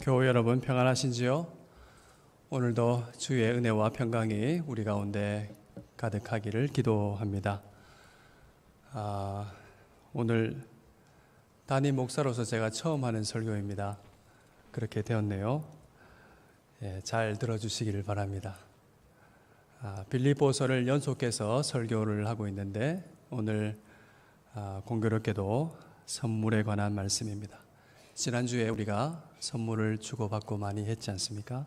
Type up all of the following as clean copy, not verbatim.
교우 여러분 평안하신지요? 오늘도 주의 은혜와 평강이 우리 가운데 가득하기를 기도합니다. 오늘 담임 목사로서 제가 처음 하는 설교입니다. 그렇게 되었네요. 잘 들어주시기를 바랍니다. 빌립보서를 연속해서 설교를 하고 있는데 오늘 공교롭게도 선물에 관한 말씀입니다. 지난주에 우리가 선물을 주고받고 많이 했지 않습니까?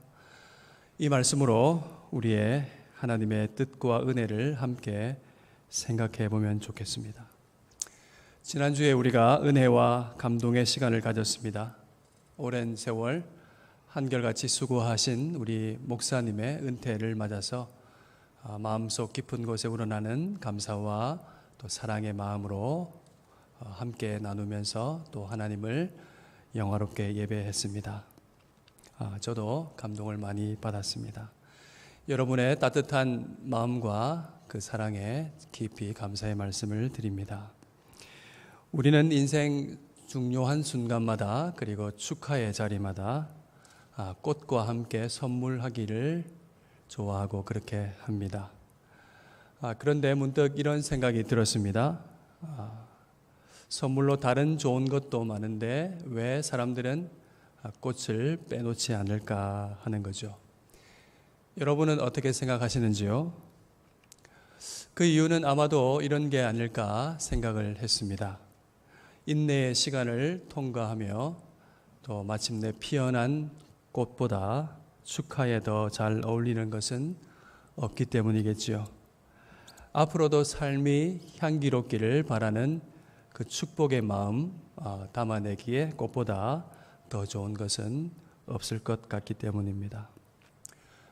이 말씀으로 우리의 하나님의 뜻과 은혜를 함께 생각해 보면 좋겠습니다. 지난주에 우리가 은혜와 감동의 시간을 가졌습니다. 오랜 세월 한결같이 수고하신 우리 목사님의 은퇴를 맞아서 마음속 깊은 곳에 우러나는 감사와 또 사랑의 마음으로 함께 나누면서 또 하나님을 영화롭게 예배했습니다. 저도 감동을 많이 받았습니다. 여러분의 따뜻한 마음과 그 사랑에 깊이 감사의 말씀을 드립니다. 우리는 인생 중요한 순간마다 그리고 축하의 자리마다 꽃과 함께 선물하기를 좋아하고 그렇게 합니다. 그런데 문득 이런 생각이 들었습니다. 선물로 다른 좋은 것도 많은데 왜 사람들은 꽃을 빼놓지 않을까 하는 거죠. 여러분은 어떻게 생각하시는지요? 그 이유는 아마도 이런 게 아닐까 생각을 했습니다. 인내의 시간을 통과하며 또 마침내 피어난 꽃보다 축하에 더 잘 어울리는 것은 없기 때문이겠지요. 앞으로도 삶이 향기롭기를 바라는 그 축복의 마음 담아내기에 꽃보다 더 좋은 것은 없을 것 같기 때문입니다.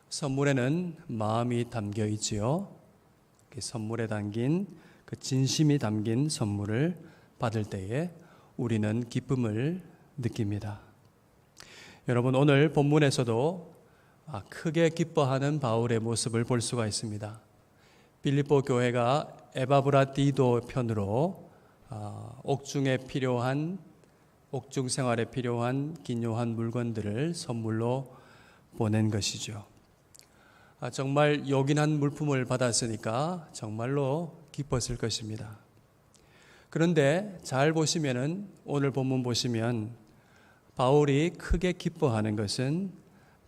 선물에는 마음이 담겨 있지요. 그 선물에 담긴 그 진심이 담긴 선물을 받을 때에 우리는 기쁨을 느낍니다. 여러분, 오늘 본문에서도 크게 기뻐하는 바울의 모습을 볼 수가 있습니다. 빌립보 교회가 에바브라디도 편으로 옥중 생활에 필요한 기묘한 물건들을 선물로 보낸 것이죠. 정말 요긴한 물품을 받았으니까 정말로 기뻤을 것입니다. 그런데 잘 보시면은 오늘 본문 보시면 바울이 크게 기뻐하는 것은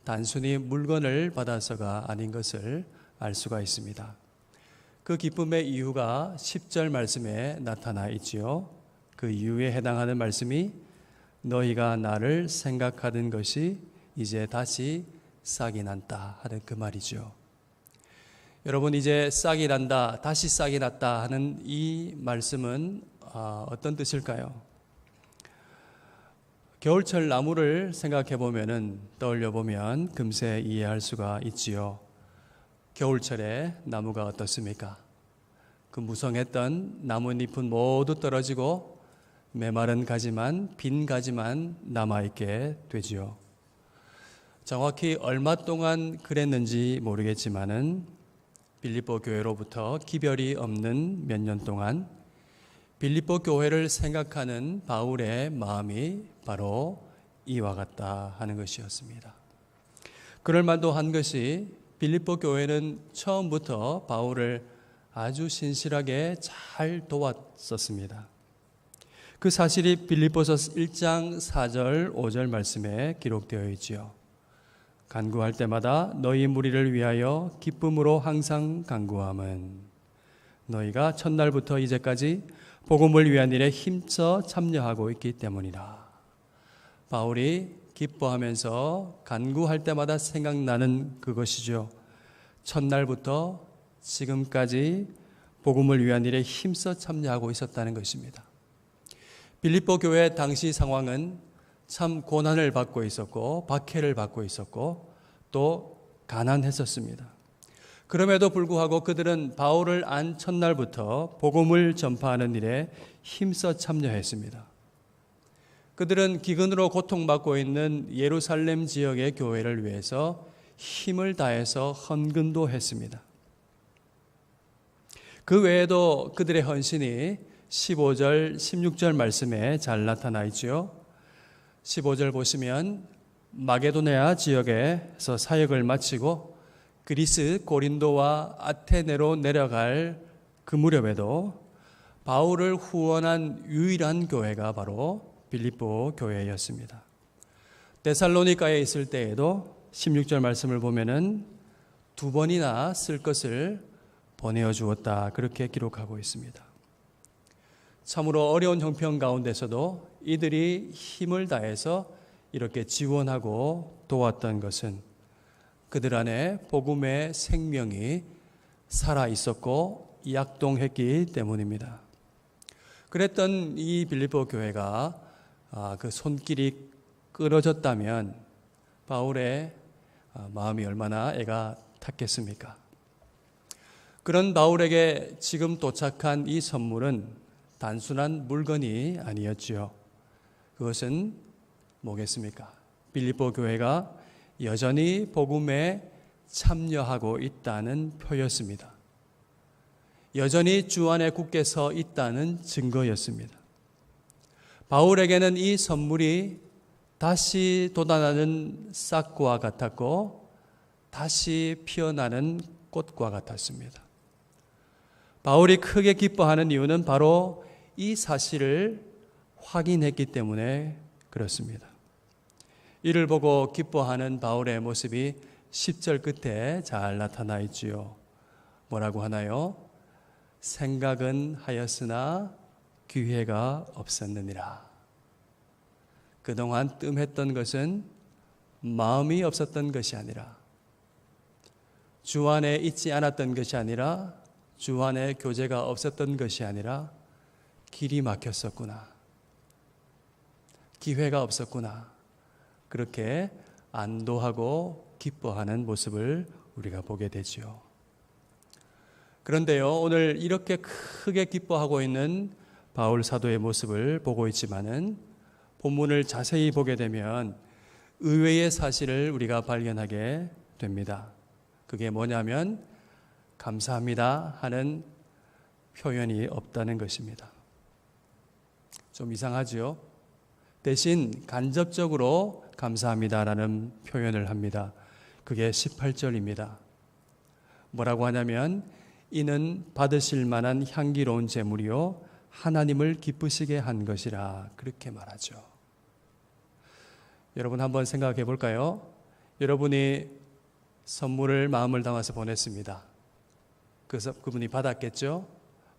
단순히 물건을 받아서가 아닌 것을 알 수가 있습니다. 그 기쁨의 이유가 10절 말씀에 나타나 있지요. 그 이유에 해당하는 말씀이 너희가 나를 생각하던 것이 이제 다시 싹이 난다 하는 그 말이죠. 여러분, 이제 싹이 난다, 다시 싹이 났다 하는 이 말씀은 어떤 뜻일까요? 겨울철 나무를 생각해 보면은 떠올려 보면 금세 이해할 수가 있지요. 겨울철에 나무가 어떻습니까? 그 무성했던 나뭇잎은 모두 떨어지고 메마른 가지만 빈 가지만 남아있게 되지요. 정확히 얼마 동안 그랬는지 모르겠지만은 빌립보 교회로부터 기별이 없는 몇 년 동안 빌립보 교회를 생각하는 바울의 마음이 바로 이와 같다 하는 것이었습니다. 그럴 만도 한 것이 빌립보 교회는 처음부터 바울을 아주 신실하게 잘 도왔었습니다. 그 사실이 빌립보서 1장 4절 5절 말씀에 기록되어 있지요. 간구할 때마다 너희 무리를 위하여 기쁨으로 항상 간구함은 너희가 첫날부터 이제까지 복음을 위한 일에 힘써 참여하고 있기 때문이라. 바울이 기뻐하면서 간구할 때마다 생각나는 그것이죠. 첫날부터 지금까지 복음을 위한 일에 힘써 참여하고 있었다는 것입니다. 빌립보 교회 당시 상황은 참 고난을 받고 있었고 박해를 받고 있었고 또 가난했었습니다. 그럼에도 불구하고 그들은 바울을 안 첫날부터 복음을 전파하는 일에 힘써 참여했습니다. 그들은 기근으로 고통받고 있는 예루살렘 지역의 교회를 위해서 힘을 다해서 헌금도 했습니다. 그 외에도 그들의 헌신이 15절, 16절 말씀에 잘 나타나 있죠. 15절 보시면 마게도냐 지역에서 사역을 마치고 그리스 고린도와 아테네로 내려갈 그 무렵에도 바울을 후원한 유일한 교회가 바로 빌립보 교회였습니다. 데살로니가에 있을 때에도 16절 말씀을 보면은 2번이나 쓸 것을 보내어 주었다, 그렇게 기록하고 있습니다. 참으로 어려운 형편 가운데서도 이들이 힘을 다해서 이렇게 지원하고 도왔던 것은 그들 안에 복음의 생명이 살아 있었고 약동했기 때문입니다. 그랬던 이 빌립보 교회가 그 손길이 끊어졌다면 바울의 마음이 얼마나 애가 탔겠습니까? 그런 바울에게 지금 도착한 이 선물은 단순한 물건이 아니었지요. 그것은 뭐겠습니까? 빌립보 교회가 여전히 복음에 참여하고 있다는 표였습니다. 여전히 주 안에 굳게 서 있다는 증거였습니다. 바울에게는 이 선물이 다시 돋아나는 싹과 같았고 다시 피어나는 꽃과 같았습니다. 바울이 크게 기뻐하는 이유는 바로 이 사실을 확인했기 때문에 그렇습니다. 이를 보고 기뻐하는 바울의 모습이 10절 끝에 잘 나타나 있지요. 뭐라고 하나요? 생각은 하였으나 기회가 없었느니라. 그동안 뜸했던 것은 마음이 없었던 것이 아니라, 주 안에 있지 않았던 것이 아니라, 주 안에 교제가 없었던 것이 아니라 길이 막혔었구나, 기회가 없었구나, 그렇게 안도하고 기뻐하는 모습을 우리가 보게 되지요. 그런데요, 오늘 이렇게 크게 기뻐하고 있는 바울 사도의 모습을 보고 있지만은 본문을 자세히 보게 되면 의외의 사실을 우리가 발견하게 됩니다. 그게 뭐냐면 감사합니다 하는 표현이 없다는 것입니다. 좀 이상하죠? 대신 간접적으로 감사합니다라는 표현을 합니다. 그게 18절입니다. 뭐라고 하냐면 이는 받으실 만한 향기로운 제물이요 하나님을 기쁘시게 한 것이라, 그렇게 말하죠. 여러분 한번 생각해 볼까요? 여러분이 선물을 마음을 담아서 보냈습니다. 그래서 그분이 받았겠죠?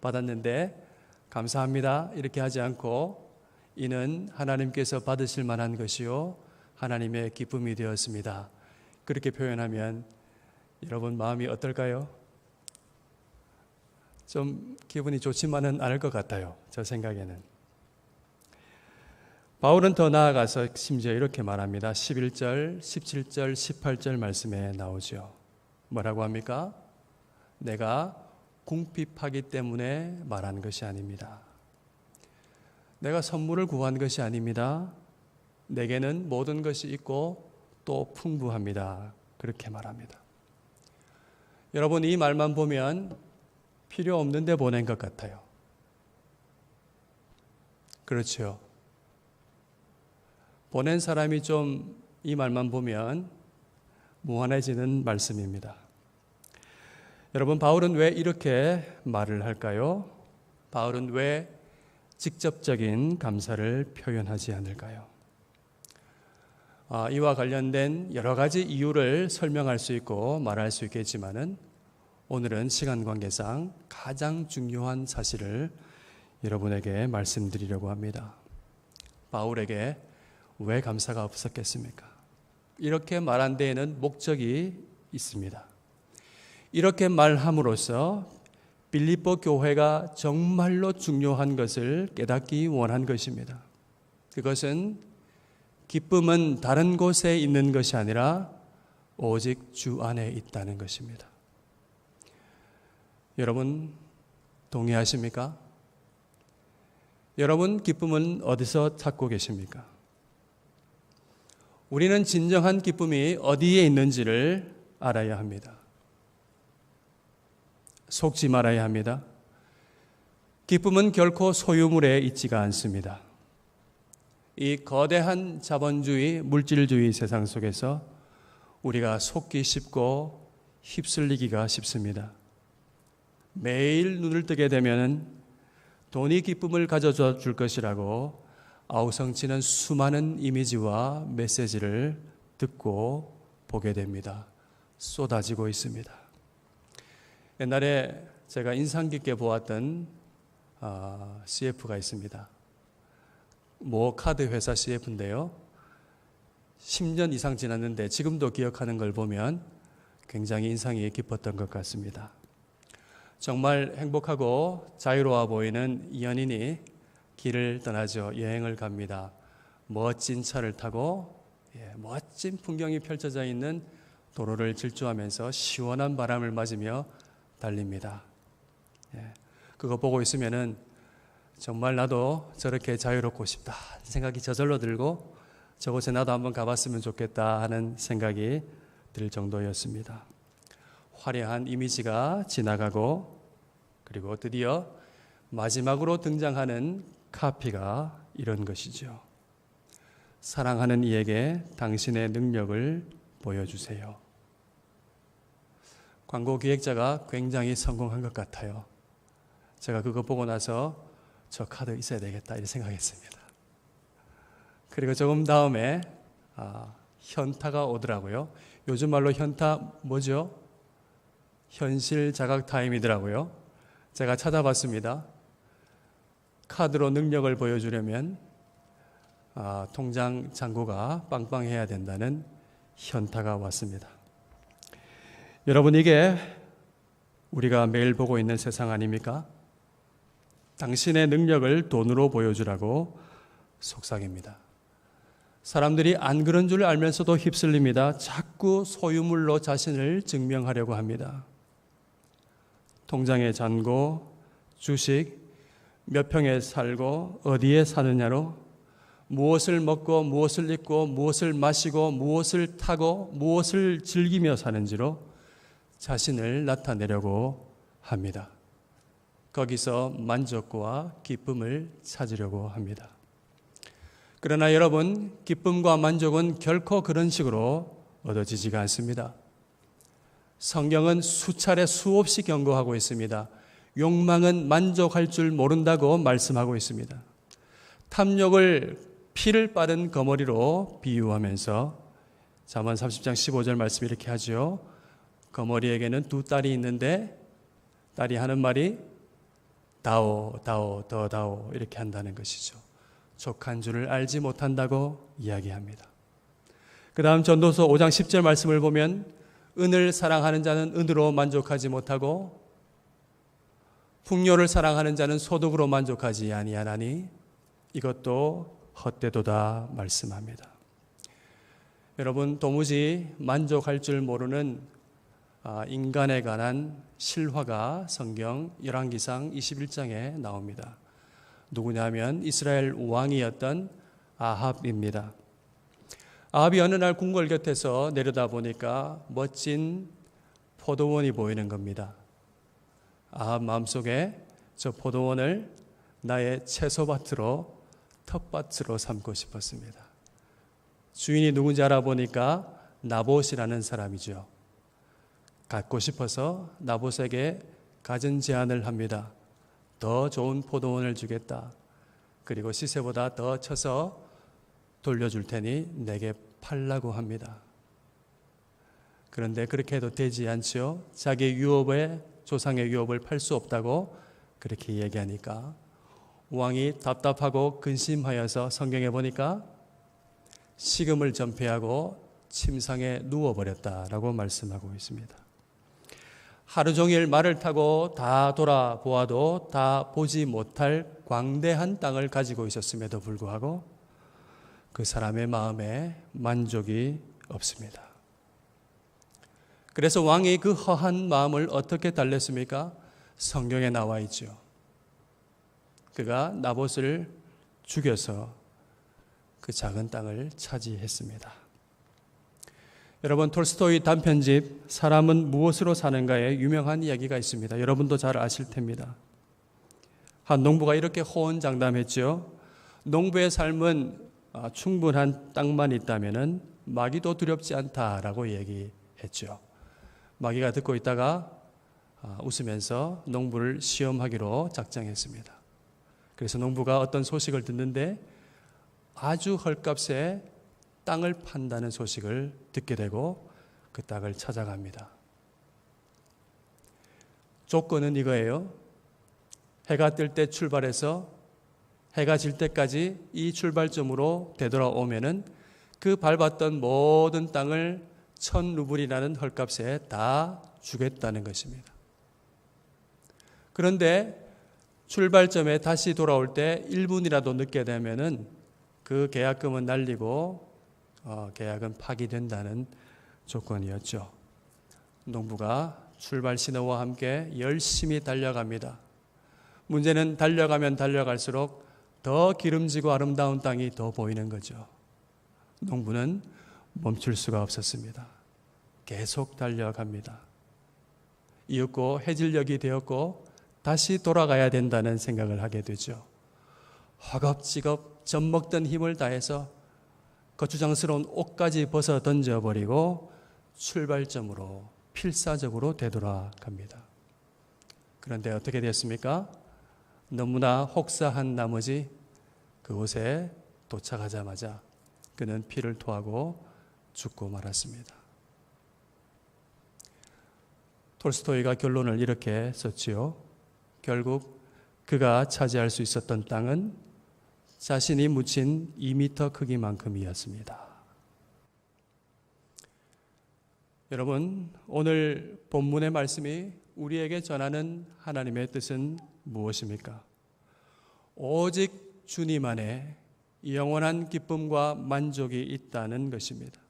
받았는데 감사합니다 이렇게 하지 않고 이는 하나님께서 받으실 만한 것이요 하나님의 기쁨이 되었습니다, 그렇게 표현하면 여러분 마음이 어떨까요? 좀 기분이 좋지만은 않을 것 같아요. 저 생각에는. 바울은 더 나아가서 심지어 이렇게 말합니다. 11절, 17절, 18절 말씀에 나오죠. 뭐라고 합니까? 내가 궁핍하기 때문에 말하는 것이 아닙니다. 내가 선물을 구한 것이 아닙니다. 내게는 모든 것이 있고 또 풍부합니다. 그렇게 말합니다. 여러분 이 말만 보면 필요 없는데 보낸 것 같아요. 그렇죠. 보낸 사람이 좀 이 말만 보면 무한해지는 말씀입니다. 여러분 바울은 왜 이렇게 말을 할까요? 바울은 왜 직접적인 감사를 표현하지 않을까요? 이와 관련된 여러 가지 이유를 설명할 수 있고 말할 수 있겠지만은 오늘은 시간 관계상 가장 중요한 사실을 여러분에게 말씀드리려고 합니다. 바울에게 왜 감사가 없었겠습니까? 이렇게 말한 데에는 목적이 있습니다. 이렇게 말함으로써 빌립보 교회가 정말로 중요한 것을 깨닫기 원한 것입니다. 그것은 기쁨은 다른 곳에 있는 것이 아니라 오직 주 안에 있다는 것입니다. 여러분 동의하십니까? 여러분 기쁨은 어디서 찾고 계십니까? 우리는 진정한 기쁨이 어디에 있는지를 알아야 합니다. 속지 말아야 합니다. 기쁨은 결코 소유물에 있지가 않습니다. 이 거대한 자본주의, 물질주의 세상 속에서 우리가 속기 쉽고 휩쓸리기가 쉽습니다. 매일 눈을 뜨게 되면 돈이 기쁨을 가져다 줄 것이라고 아우성치는 수많은 이미지와 메시지를 듣고 보게 됩니다. 쏟아지고 있습니다. 옛날에 제가 인상 깊게 보았던 CF가 있습니다. 모 카드 회사 CF인데요. 10년 이상 지났는데 지금도 기억하는 걸 보면 굉장히 인상이 깊었던 것 같습니다. 정말 행복하고 자유로워 보이는 연인이 길을 떠나죠. 여행을 갑니다. 멋진 차를 타고 멋진 풍경이 펼쳐져 있는 도로를 질주하면서 시원한 바람을 맞으며 달립니다. 그거 보고 있으면은 정말 나도 저렇게 자유롭고 싶다 생각이 저절로 들고 저곳에 나도 한번 가봤으면 좋겠다 하는 생각이 들 정도였습니다. 화려한 이미지가 지나가고 그리고 드디어 마지막으로 등장하는 카피가 이런 것이죠. 사랑하는 이에게 당신의 능력을 보여주세요. 광고 기획자가 굉장히 성공한 것 같아요. 제가 그거 보고 나서 저 카드 있어야 되겠다 이렇게 생각했습니다. 그리고 조금 다음에 현타가 오더라고요. 요즘 말로 현타 뭐죠? 현실 자각 타임이더라고요. 제가 찾아봤습니다. 카드로 능력을 보여주려면 통장 잔고가 빵빵해야 된다는 현타가 왔습니다. 여러분, 이게 우리가 매일 보고 있는 세상 아닙니까? 당신의 능력을 돈으로 보여주라고 속삭입니다. 사람들이 안 그런 줄 알면서도 휩쓸립니다. 자꾸 소유물로 자신을 증명하려고 합니다. 통장의 잔고, 주식, 몇 평에 살고 어디에 사느냐로 무엇을 먹고 무엇을 입고 무엇을 마시고 무엇을 타고 무엇을 즐기며 사는지로 자신을 나타내려고 합니다. 거기서 만족과 기쁨을 찾으려고 합니다. 그러나 여러분, 기쁨과 만족은 결코 그런 식으로 얻어지지가 않습니다. 성경은 수차례 수없이 경고하고 있습니다. 욕망은 만족할 줄 모른다고 말씀하고 있습니다. 탐욕을 피를 빠른 거머리로 비유하면서 잠언 30장 15절 말씀 이렇게 하죠. 거머리에게는 두 딸이 있는데 딸이 하는 말이 다오 다오 더 다오 이렇게 한다는 것이죠. 족한 줄을 알지 못한다고 이야기합니다. 그 다음 전도서 5장 10절 말씀을 보면 은을 사랑하는 자는 은으로 만족하지 못하고 풍요를 사랑하는 자는 소득으로 만족하지 아니하나니 이것도 헛되도다 말씀합니다. 여러분, 도무지 만족할 줄 모르는 인간에 관한 실화가 성경 열왕기상 21장에 나옵니다. 누구냐면 이스라엘 왕이었던 아합입니다. 아합이 어느 날 궁궐 곁에서 내려다보니까 멋진 포도원이 보이는 겁니다. 아합 마음속에 저 포도원을 나의 채소밭으로 텃밭으로 삼고 싶었습니다. 주인이 누군지 알아보니까 나봇이라는 사람이죠. 갖고 싶어서 나봇에게 갖은 제안을 합니다. 더 좋은 포도원을 주겠다. 그리고 시세보다 더 쳐서 돌려줄 테니 내게 팔라고 합니다. 그런데 그렇게 해도 되지 않죠. 자기 유업에 조상의 유업을 팔 수 없다고 그렇게 얘기하니까 왕이 답답하고 근심하여서 성경에 보니까 식음을 전폐하고 침상에 누워버렸다라고 말씀하고 있습니다. 하루 종일 말을 타고 다 돌아보아도 다 보지 못할 광대한 땅을 가지고 있었음에도 불구하고 그 사람의 마음에 만족이 없습니다. 그래서 왕이 그 허한 마음을 어떻게 달랬습니까? 성경에 나와 있죠. 그가 나봇을 죽여서 그 작은 땅을 차지했습니다. 여러분, 톨스토이 단편집 사람은 무엇으로 사는가에 유명한 이야기가 있습니다. 여러분도 잘 아실 텐니다. 한 농부가 이렇게 호언장담했죠. 농부의 삶은 충분한 땅만 있다면은 마귀도 두렵지 않다라고 얘기했죠. 마귀가 듣고 있다가 웃으면서 농부를 시험하기로 작정했습니다. 그래서 농부가 어떤 소식을 듣는데 아주 헐값에 땅을 판다는 소식을 듣게 되고 그 땅을 찾아갑니다. 조건은 이거예요. 해가 뜰 때 출발해서 해가 질 때까지 이 출발점으로 되돌아오면은 그 밟았던 모든 땅을 1,000루블이라는 헐값에 다 주겠다는 것입니다. 그런데 출발점에 다시 돌아올 때 1분이라도 늦게 되면은 그 계약금은 날리고 계약은 파기된다는 조건이었죠. 농부가 출발 신호와 함께 열심히 달려갑니다. 문제는 달려가면 달려갈수록 더 기름지고 아름다운 땅이 더 보이는 거죠. 농부는 멈출 수가 없었습니다. 계속 달려갑니다. 이윽고 해질녘이 되었고 다시 돌아가야 된다는 생각을 하게 되죠. 허겁지겁 젖먹던 힘을 다해서 거추장스러운 옷까지 벗어 던져버리고 출발점으로 필사적으로 되돌아갑니다. 그런데 어떻게 됐습니까? 너무나 혹사한 나머지 그곳에 도착하자마자 그는 피를 토하고 죽고 말았습니다. 톨스토이가 결론을 이렇게 썼지요. 결국 그가 차지할 수 있었던 땅은 자신이 묻힌 2m 크기만큼이었습니다. 여러분, 오늘 본문의 말씀이 우리에게 전하는 하나님의 뜻은 무엇입니까? 오직 주님 안에 영원한 기쁨과 만족이 있다는 것입니다.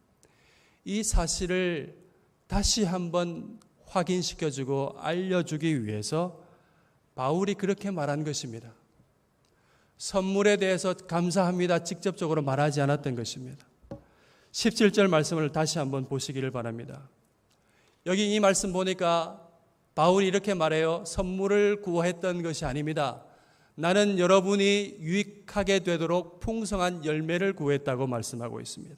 이 사실을 다시 한번 확인시켜주고 알려주기 위해서 바울이 그렇게 말한 것입니다. 선물에 대해서 감사합니다. 직접적으로 말하지 않았던 것입니다. 17절 말씀을 다시 한번 보시기를 바랍니다. 여기 이 말씀 보니까 바울이 이렇게 말해요. 선물을 구했던 것이 아닙니다. 나는 여러분이 유익하게 되도록 풍성한 열매를 구했다고 말씀하고 있습니다.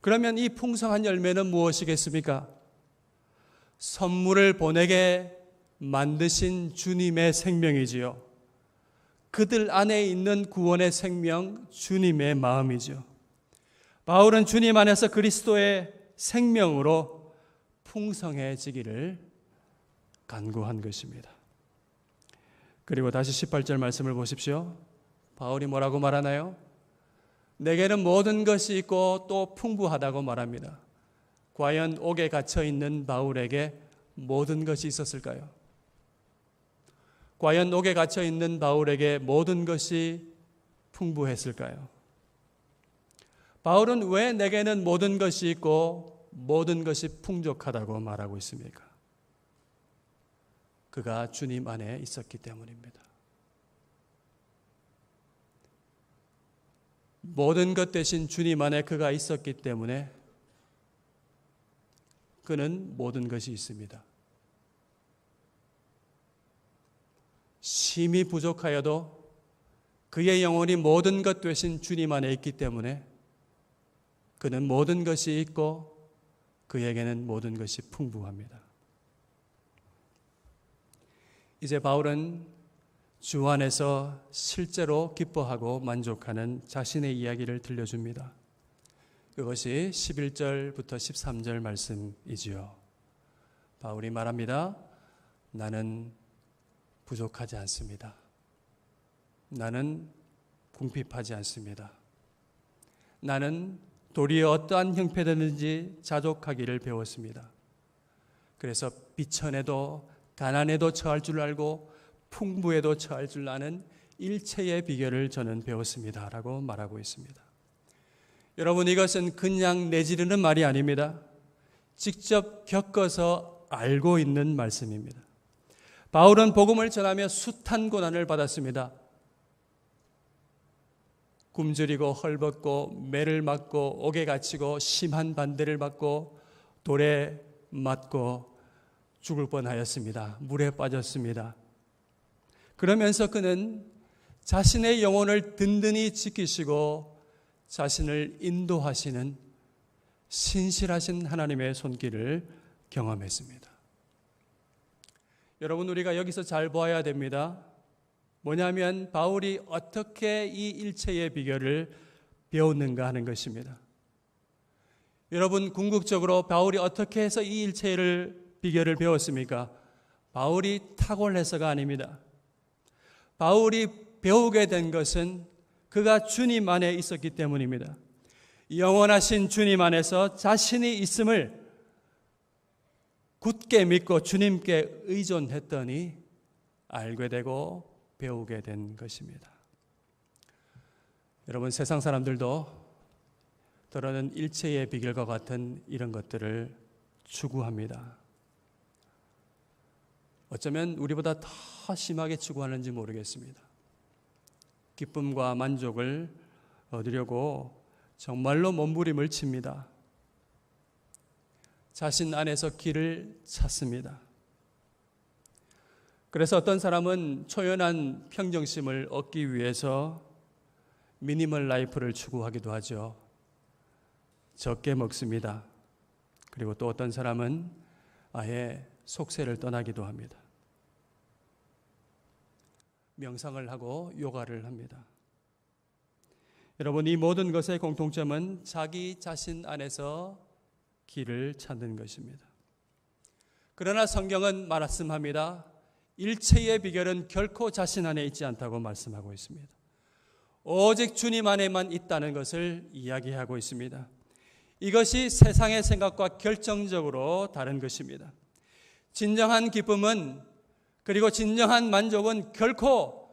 그러면 이 풍성한 열매는 무엇이겠습니까? 선물을 보내게 만드신 주님의 생명이지요. 그들 안에 있는 구원의 생명, 주님의 마음이죠. 바울은 주님 안에서 그리스도의 생명으로 풍성해지기를 간구한 것입니다. 그리고 다시 18절 말씀을 보십시오. 바울이 뭐라고 말하나요? 내게는 모든 것이 있고 또 풍부하다고 말합니다. 과연 옥에 갇혀 있는 바울에게 모든 것이 있었을까요? 과연 옥에 갇혀 있는 바울에게 모든 것이 풍부했을까요? 바울은 왜 내게는 모든 것이 있고 모든 것이 풍족하다고 말하고 있습니까? 그가 주님 안에 있었기 때문입니다. 모든 것 대신 주님 안에 그가 있었기 때문에 그는 모든 것이 있습니다. 심히 부족하여도 그의 영혼이 모든 것 되신 주님 안에 있기 때문에 그는 모든 것이 있고 그에게는 모든 것이 풍부합니다. 이제 바울은 주 안에서 실제로 기뻐하고 만족하는 자신의 이야기를 들려줍니다. 그것이 11절부터 13절 말씀이지요. 바울이 말합니다. 나는 부족하지 않습니다. 나는 궁핍하지 않습니다. 나는 도리어 어떠한 형편이든지 자족하기를 배웠습니다. 그래서 비천에도 가난에도 처할 줄 알고 풍부에도 처할 줄 아는 일체의 비결을 저는 배웠습니다. 라고 말하고 있습니다. 여러분, 이것은 그냥 내지르는 말이 아닙니다. 직접 겪어서 알고 있는 말씀입니다. 바울은 복음을 전하며 숱한 고난을 받았습니다. 굶주리고 헐벗고 매를 맞고 옥에 갇히고 심한 반대를 받고 돌에 맞고 죽을 뻔하였습니다. 물에 빠졌습니다. 그러면서 그는 자신의 영혼을 든든히 지키시고 자신을 인도하시는 신실하신 하나님의 손길을 경험했습니다. 여러분, 우리가 여기서 잘 보아야 됩니다. 뭐냐면 바울이 어떻게 이 일체의 비결을 배웠는가 하는 것입니다. 여러분, 궁극적으로 바울이 어떻게 해서 이 일체의 비결을 배웠습니까? 바울이 탁월해서가 아닙니다. 바울이 배우게 된 것은 그가 주님 안에 있었기 때문입니다. 영원하신 주님 안에서 자신이 있음을 굳게 믿고 주님께 의존했더니 알게 되고 배우게 된 것입니다. 여러분, 세상 사람들도 때로는 일체의 비결과 같은 이런 것들을 추구합니다. 어쩌면 우리보다 더 심하게 추구하는지 모르겠습니다. 기쁨과 만족을 얻으려고 정말로 몸부림을 칩니다. 자신 안에서 길을 찾습니다. 그래서 어떤 사람은 초연한 평정심을 얻기 위해서 미니멀 라이프를 추구하기도 하죠. 적게 먹습니다. 그리고 또 어떤 사람은 아예 속세를 떠나기도 합니다. 명상을 하고 요가를 합니다. 여러분, 이 모든 것의 공통점은 자기 자신 안에서 길을 찾는 것입니다. 그러나 성경은 말씀합니다. 일체의 비결은 결코 자신 안에 있지 않다고 말씀하고 있습니다. 오직 주님 안에만 있다는 것을 이야기하고 있습니다. 이것이 세상의 생각과 결정적으로 다른 것입니다. 진정한 기쁨은, 그리고 진정한 만족은 결코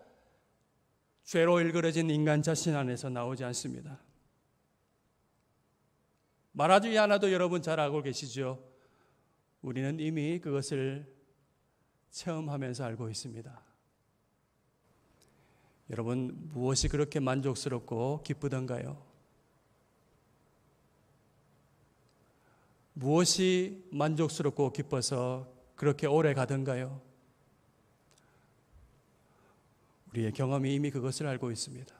죄로 일그러진 인간 자신 안에서 나오지 않습니다. 말하지 않아도 여러분 잘 알고 계시죠? 우리는 이미 그것을 체험하면서 알고 있습니다. 여러분, 무엇이 그렇게 만족스럽고 기쁘던가요? 무엇이 만족스럽고 기뻐서 그렇게 오래 가던가요? 우리의 경험이 이미 그것을 알고 있습니다.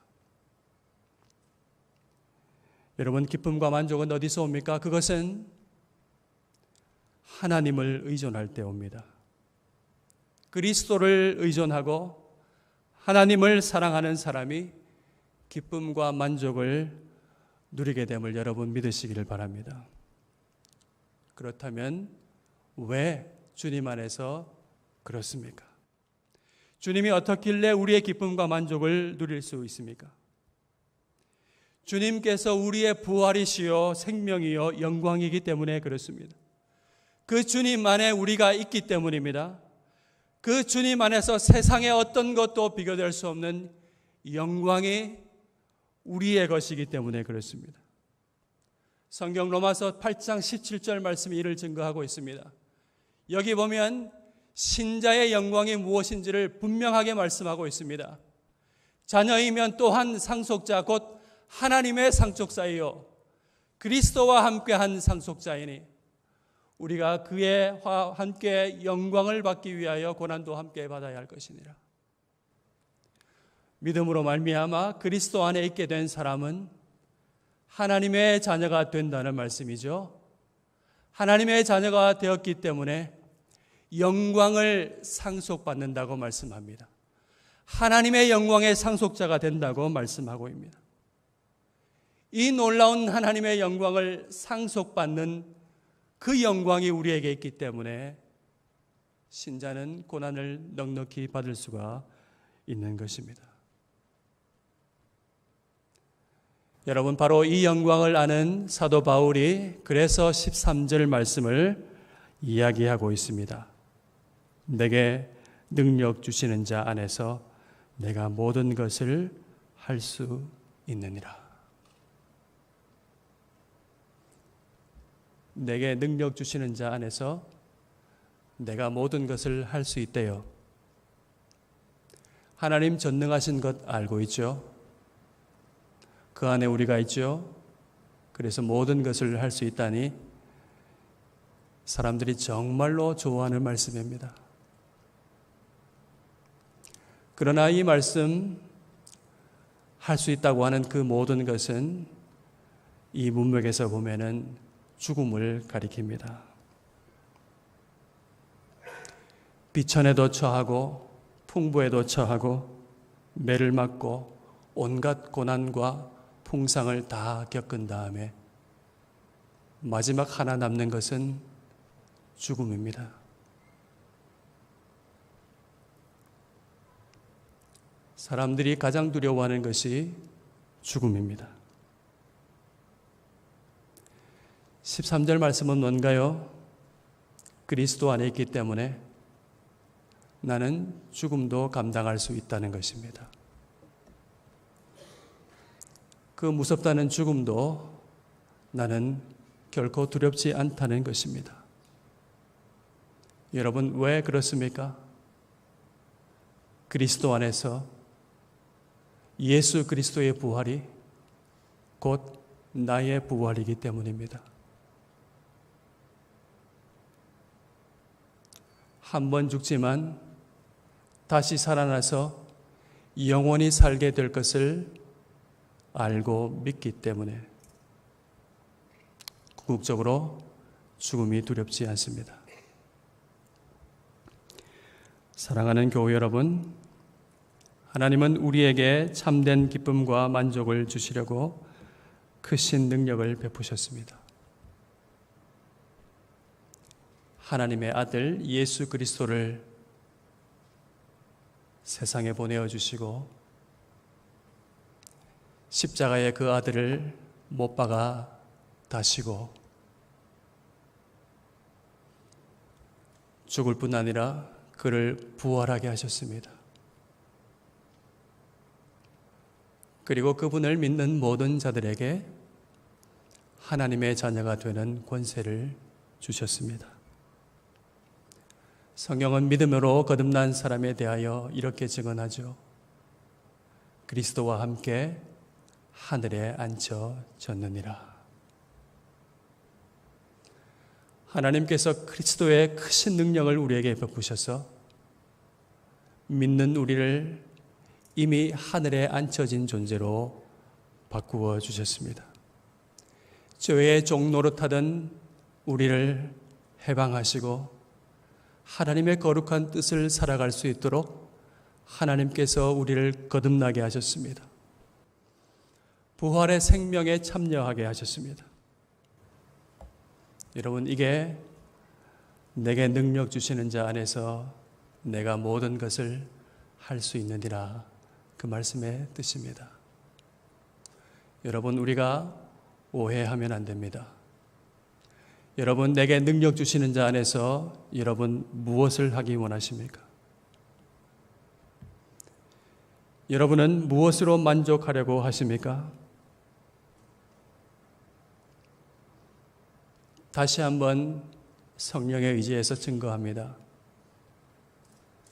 여러분, 기쁨과 만족은 어디서 옵니까? 그것은 하나님을 의존할 때 옵니다. 그리스도를 의존하고 하나님을 사랑하는 사람이 기쁨과 만족을 누리게 됨을 여러분 믿으시기를 바랍니다. 그렇다면 왜 주님 안에서 그렇습니까? 주님이 어떻길래 우리의 기쁨과 만족을 누릴 수 있습니까? 주님께서 우리의 부활이시요 생명이요 영광이기 때문에 그렇습니다. 그 주님 안에 우리가 있기 때문입니다. 그 주님 안에서 세상의 어떤 것도 비교될 수 없는 영광이 우리의 것이기 때문에 그렇습니다. 성경 로마서 8장 17절 말씀이 이를 증거하고 있습니다. 여기 보면 신자의 영광이 무엇인지를 분명하게 말씀하고 있습니다. 자녀이면 또한 상속자 곧 하나님의 상속자이요 그리스도와 함께한 상속자이니 우리가 그의 함께 영광을 받기 위하여 고난도 함께 받아야 할 것이니라. 믿음으로 말미암아 그리스도 안에 있게 된 사람은 하나님의 자녀가 된다는 말씀이죠. 하나님의 자녀가 되었기 때문에 영광을 상속받는다고 말씀합니다. 하나님의 영광의 상속자가 된다고 말씀하고 있습니다. 이 놀라운 하나님의 영광을 상속받는 그 영광이 우리에게 있기 때문에 신자는 고난을 넉넉히 받을 수가 있는 것입니다. 여러분, 바로 이 영광을 아는 사도 바울이 그래서 13절 말씀을 이야기하고 있습니다. 내게 능력 주시는 자 안에서 내가 모든 것을 할 수 있느니라. 내게 능력 주시는 자 안에서 내가 모든 것을 할 수 있대요. 하나님 전능하신 것 알고 있죠? 그 안에 우리가 있죠? 그래서 모든 것을 할 수 있다니 사람들이 정말로 좋아하는 말씀입니다. 그러나 이 말씀 수 있다고 하는 그 모든 것은 이 문맥에서 보면은 죽음을 가리킵니다. 비천에도 처하고 풍부에도 처하고 매를 맞고 온갖 고난과 풍상을 다 겪은 다음에 마지막 하나 남는 것은 죽음입니다. 사람들이 가장 두려워하는 것이 죽음입니다. 13절 말씀은 뭔가요? 그리스도 안에 있기 때문에 나는 죽음도 감당할 수 있다는 것입니다. 그 무섭다는 죽음도 나는 결코 두렵지 않다는 것입니다. 여러분, 왜 그렇습니까? 그리스도 안에서 예수 그리스도의 부활이 곧 나의 부활이기 때문입니다. 한 번 죽지만 다시 살아나서 영원히 살게 될 것을 알고 믿기 때문에 궁극적으로 죽음이 두렵지 않습니다. 사랑하는 교회 여러분, 하나님은 우리에게 참된 기쁨과 만족을 주시려고 크신 능력을 베푸셨습니다. 하나님의 아들 예수 그리스도를 세상에 보내어 주시고 십자가에 그 아들을 못 박아 다시고 죽을 뿐 아니라 그를 부활하게 하셨습니다. 그리고 그분을 믿는 모든 자들에게 하나님의 자녀가 되는 권세를 주셨습니다. 성경은 믿음으로 거듭난 사람에 대하여 이렇게 증언하죠. 그리스도와 함께 하늘에 앉혀졌느니라. 하나님께서 그리스도의 크신 능력을 우리에게 베푸셔서 믿는 우리를 이미 하늘에 앉혀진 존재로 바꾸어 주셨습니다. 죄의 종노릇하던 우리를 해방하시고 하나님의 거룩한 뜻을 살아갈 수 있도록 하나님께서 우리를 거듭나게 하셨습니다. 부활의 생명에 참여하게 하셨습니다. 여러분, 이게 내게 능력 주시는 자 안에서 내가 모든 것을 할 수 있느니라, 그 말씀의 뜻입니다. 여러분, 우리가 오해하면 안 됩니다. 여러분, 내게 능력 주시는 자 안에서 여러분 무엇을 하기 원하십니까? 여러분은 무엇으로 만족하려고 하십니까? 다시 한번 성령에 의지해서 증거합니다.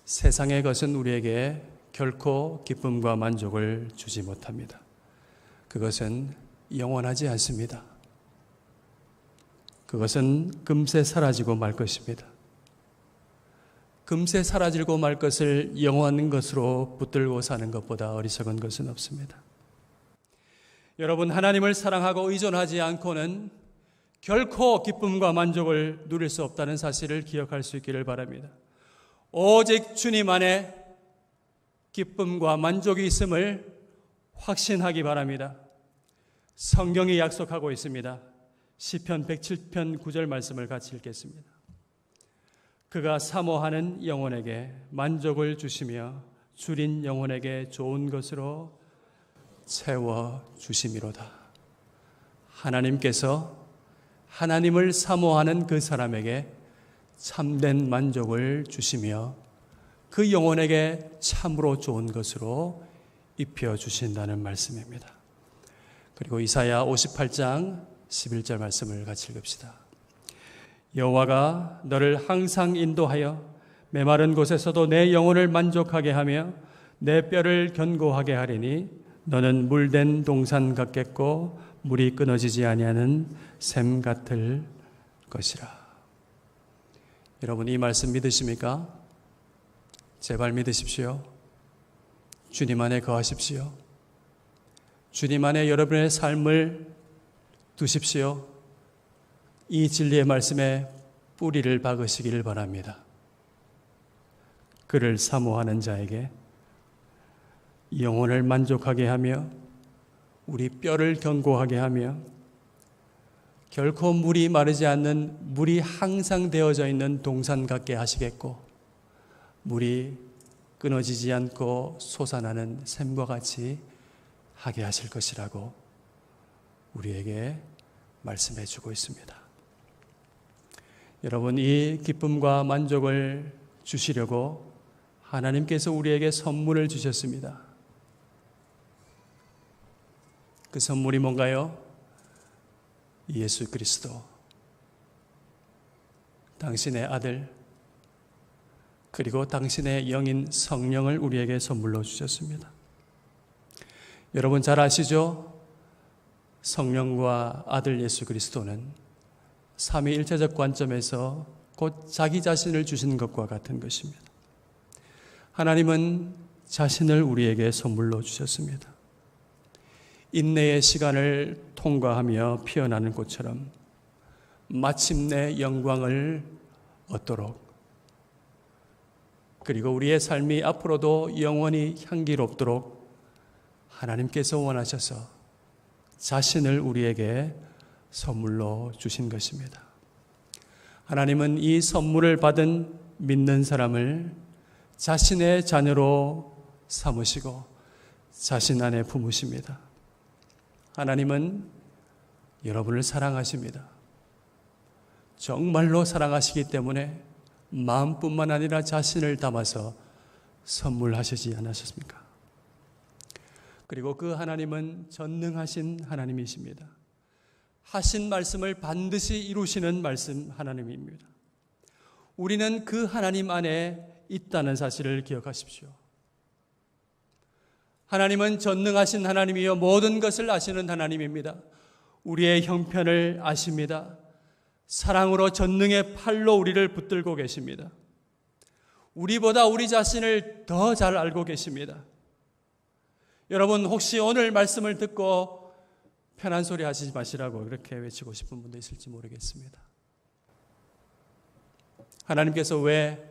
세상의 것은 우리에게 결코 기쁨과 만족을 주지 못합니다. 그것은 영원하지 않습니다. 그것은 금세 사라지고 말 것입니다. 금세 사라지고 말 것을 영원한 것으로 붙들고 사는 것보다 어리석은 것은 없습니다. 여러분, 하나님을 사랑하고 의존하지 않고는 결코 기쁨과 만족을 누릴 수 없다는 사실을 기억할 수 있기를 바랍니다. 오직 주님 안에 기쁨과 만족이 있음을 확신하기 바랍니다. 성경이 약속하고 있습니다. 시편 107편 9절 말씀을 같이 읽겠습니다. 그가 사모하는 영혼에게 만족을 주시며 줄인 영혼에게 좋은 것으로 채워주심이로다. 하나님께서 하나님을 사모하는 그 사람에게 참된 만족을 주시며 그 영혼에게 참으로 좋은 것으로 입혀주신다는 말씀입니다. 그리고 이사야 58장 11절 말씀을 같이 읽읍시다. 여호와가 너를 항상 인도하여 메마른 곳에서도 내 영혼을 만족하게 하며 내 뼈를 견고하게 하리니 너는 물된 동산 같겠고 물이 끊어지지 아니하는 샘 같을 것이라. 여러분, 이 말씀 믿으십니까? 제발 믿으십시오. 주님 안에 거하십시오. 주님 안에 여러분의 삶을 두십시오. 이 진리의 말씀에 뿌리를 박으시기를 바랍니다. 그를 사모하는 자에게 영혼을 만족하게 하며 우리 뼈를 견고하게 하며 결코 물이 마르지 않는, 물이 항상 되어져 있는 동산 같게 하시겠고, 물이 끊어지지 않고 솟아나는 샘과 같이 하게 하실 것이라고 우리에게 말씀해 주고 있습니다. 여러분, 이 기쁨과 만족을 주시려고 하나님께서 우리에게 선물을 주셨습니다. 그 선물이 뭔가요? 예수 그리스도, 당신의 아들, 그리고 당신의 영인 성령을 우리에게 선물로 주셨습니다. 여러분 잘 아시죠? 성령과 아들 예수 그리스도는 삼위일체적 관점에서 곧 자기 자신을 주신 것과 같은 것입니다. 하나님은 자신을 우리에게 선물로 주셨습니다. 인내의 시간을 통과하며 피어나는 꽃처럼 마침내 영광을 얻도록, 그리고 우리의 삶이 앞으로도 영원히 향기롭도록 하나님께서 원하셔서 자신을 우리에게 선물로 주신 것입니다. 하나님은 이 선물을 받은 믿는 사람을 자신의 자녀로 삼으시고 자신 안에 품으십니다. 하나님은 여러분을 사랑하십니다. 정말로 사랑하시기 때문에 마음뿐만 아니라 자신을 담아서 선물하시지 않으셨습니까? 그리고 그 하나님은 전능하신 하나님이십니다. 하신 말씀을 반드시 이루시는 말씀 하나님입니다. 우리는 그 하나님 안에 있다는 사실을 기억하십시오. 하나님은 전능하신 하나님이요 모든 것을 아시는 하나님입니다. 우리의 형편을 아십니다. 사랑으로 전능의 팔로 우리를 붙들고 계십니다. 우리보다 우리 자신을 더 잘 알고 계십니다. 여러분, 혹시 오늘 말씀을 듣고 편한 소리 하시지 마시라고 그렇게 외치고 싶은 분도 있을지 모르겠습니다. 하나님께서 왜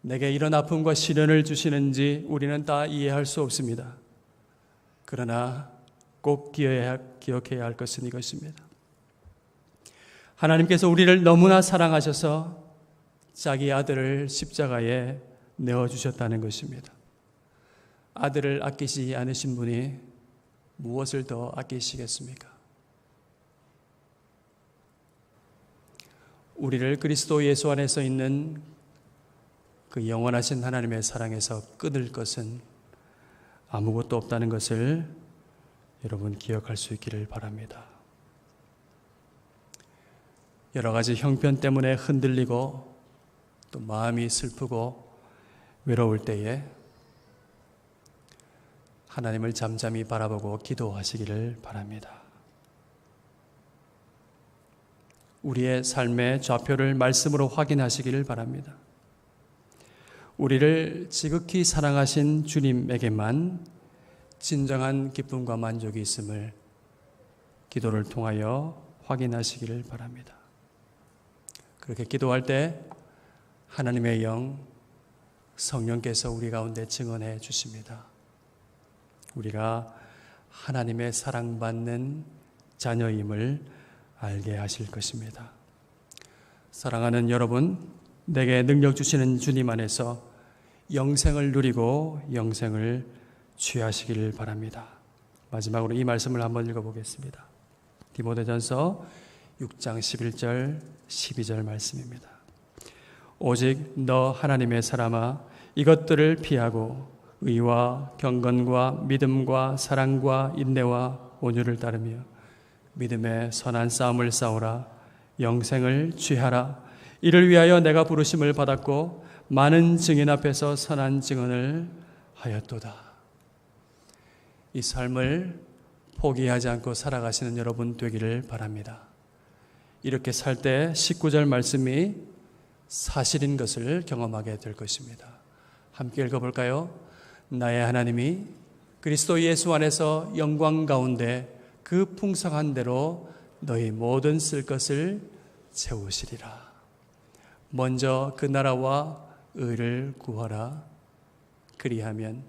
내게 이런 아픔과 시련을 주시는지 우리는 다 이해할 수 없습니다. 그러나 꼭 기억해야 할 것은 이것입니다. 하나님께서 우리를 너무나 사랑하셔서 자기 아들을 십자가에 내어주셨다는 것입니다. 아들을 아끼지 않으신 분이 무엇을 더 아끼시겠습니까? 우리를 그리스도 예수 안에서 있는 그 영원하신 하나님의 사랑에서 끊을 것은 아무것도 없다는 것을 여러분 기억할 수 있기를 바랍니다. 여러 가지 형편 때문에 흔들리고 또 마음이 슬프고 외로울 때에 하나님을 잠잠히 바라보고 기도하시기를 바랍니다. 우리의 삶의 좌표를 말씀으로 확인하시기를 바랍니다. 우리를 지극히 사랑하신 주님에게만 진정한 기쁨과 만족이 있음을 기도를 통하여 확인하시기를 바랍니다. 그렇게 기도할 때 하나님의 영, 성령께서 우리 가운데 증언해 주십니다. 우리가 하나님의 사랑받는 자녀임을 알게 하실 것입니다. 사랑하는 여러분, 내게 능력 주시는 주님 안에서 영생을 누리고 영생을 취하시기를 바랍니다. 마지막으로 이 말씀을 한번 읽어보겠습니다. 디모데전서 6장 11절 12절 말씀입니다. 오직 너 하나님의 사람아, 이것들을 피하고 의와 경건과 믿음과 사랑과 인내와 온유를 따르며 믿음의 선한 싸움을 싸우라. 영생을 취하라. 이를 위하여 내가 부르심을 받았고 많은 증인 앞에서 선한 증언을 하였도다. 이 삶을 포기하지 않고 살아가시는 여러분 되기를 바랍니다. 이렇게 살 때 19절 말씀이 사실인 것을 경험하게 될 것입니다. 함께 읽어볼까요? 나의 하나님이 그리스도 예수 안에서 영광 가운데 그 풍성한 대로 너희 모든 쓸 것을 채우시리라. 먼저 그 나라와 의를 구하라. 그리하면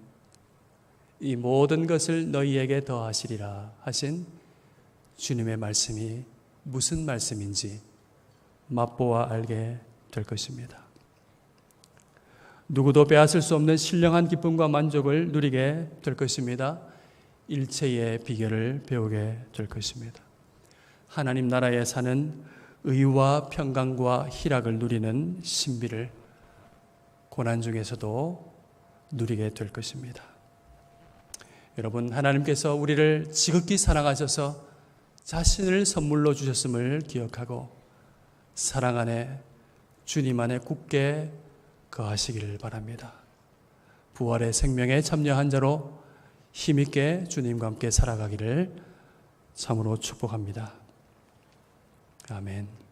이 모든 것을 너희에게 더하시리라 하신 주님의 말씀이 무슨 말씀인지 맛보아 알게 될 것입니다. 누구도 빼앗을 수 없는 신령한 기쁨과 만족을 누리게 될 것입니다. 일체의 비결을 배우게 될 것입니다. 하나님 나라에 사는 의와 평강과 희락을 누리는 신비를 고난 중에서도 누리게 될 것입니다. 여러분, 하나님께서 우리를 지극히 사랑하셔서 자신을 선물로 주셨음을 기억하고 사랑 안에 주님 안에 굳게 거하시기를 바랍니다. 부활의 생명에 참여한 자로 힘있게 주님과 함께 살아가기를 참으로 축복합니다. 아멘.